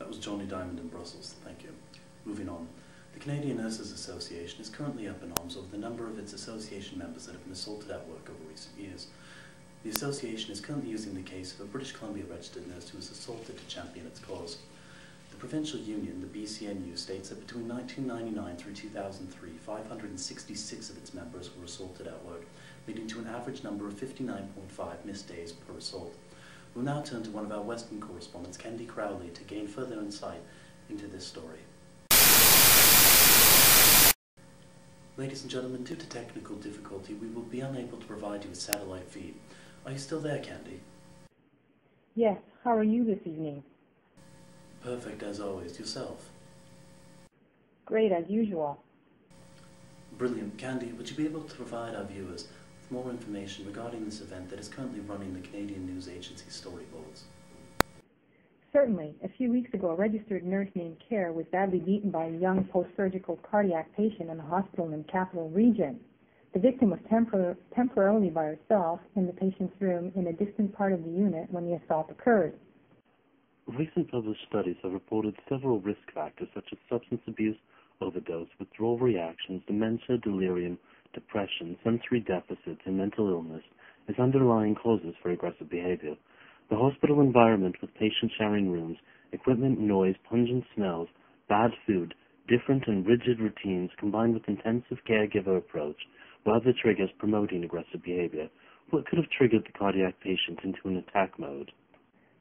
That was Johnny Diamond in Brussels, thank you. Moving on. The Canadian Nurses Association is currently up in arms over the number of its association members that have been assaulted at work over recent years. The association is currently using the case of a British Columbia registered nurse who was assaulted to champion its cause. The provincial union, the BCNU, states that between 1999 through 2003, 566 of its members were assaulted at work, leading to an average number of 59.5 missed days per assault. We'll now turn to one of our Western correspondents, Kendi Crowley, to gain further insight into this story. Ladies and gentlemen, due to technical difficulty, we will be unable to provide you with satellite feed. Are you still there, Kendi? Yes, how are you this evening? Perfect as always. Yourself? Great as usual. Brilliant. Kendi, would you be able to provide our viewers with more information regarding this event that is currently running the Canadian news agency storyboards? Certainly. A few weeks ago, a registered nurse named Care was badly beaten by a young post-surgical cardiac patient in a hospital in the Capital Region. The victim was temporarily by herself in the patient's room in a distant part of the unit when the assault occurred. Recent published studies have reported several risk factors such as substance abuse, overdose, withdrawal reactions, dementia, delirium, depression, sensory deficits, and mental illness as underlying causes for aggressive behavior. The hospital environment with patients sharing rooms, equipment, noise, pungent smells, bad food, different and rigid routines combined with intensive caregiver approach were other triggers promoting aggressive behavior. What could have triggered the cardiac patient into an attack mode?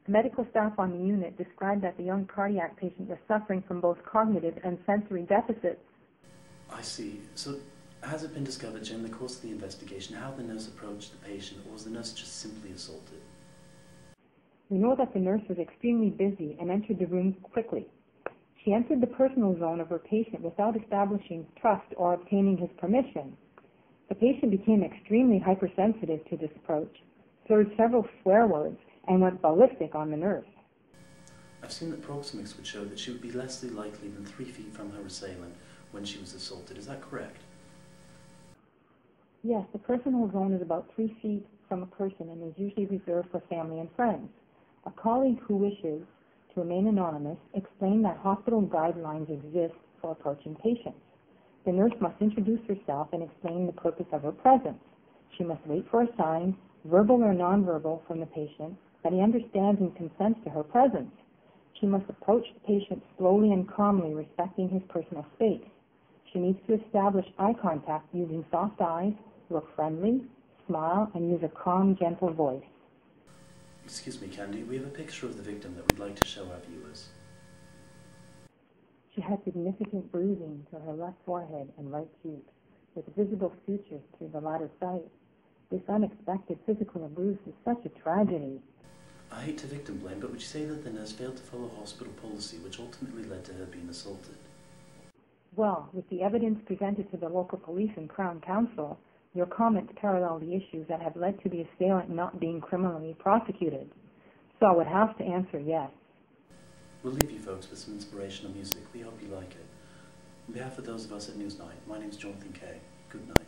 The medical staff on the unit described that the young cardiac patient was suffering from both cognitive and sensory deficits. I see. So, has it been discovered during the course of the investigation how the nurse approached the patient, or was the nurse just simply assaulted? We know that the nurse was extremely busy and entered the room quickly. She entered the personal zone of her patient without establishing trust or obtaining his permission. The patient became extremely hypersensitive to this approach, slurred several swear words, and went ballistic on the nurse. I've seen that proxemics would show that she would be less likely than 3 feet from her assailant when she was assaulted. Is that correct? Yes, the personal zone is about 3 feet from a person and is usually reserved for family and friends. A colleague who wishes to remain anonymous explained that hospital guidelines exist for approaching patients. The nurse must introduce herself and explain the purpose of her presence. She must wait for a sign, verbal or nonverbal, from the patient that he understands and consents to her presence. She must approach the patient slowly and calmly, respecting his personal space. She needs to establish eye contact using soft eyes, look friendly, smile, and use a calm, gentle voice. Excuse me, Kendi, we have a picture of the victim that we'd like to show our viewers. She had significant bruising to her left forehead and right cheek, with visible sutures to the latter site. This unexpected physical abuse is such a tragedy. I hate to victim blame, but would you say that the nurse failed to follow hospital policy, which ultimately led to her being assaulted? Well, with the evidence presented to the local police and Crown Counsel, your comments parallel the issues that have led to the assailant not being criminally prosecuted. So I would have to answer yes. We'll leave you folks with some inspirational music. We hope you like it. On behalf of those of us at Newsnight, my name is Jonathan Kay. Good night.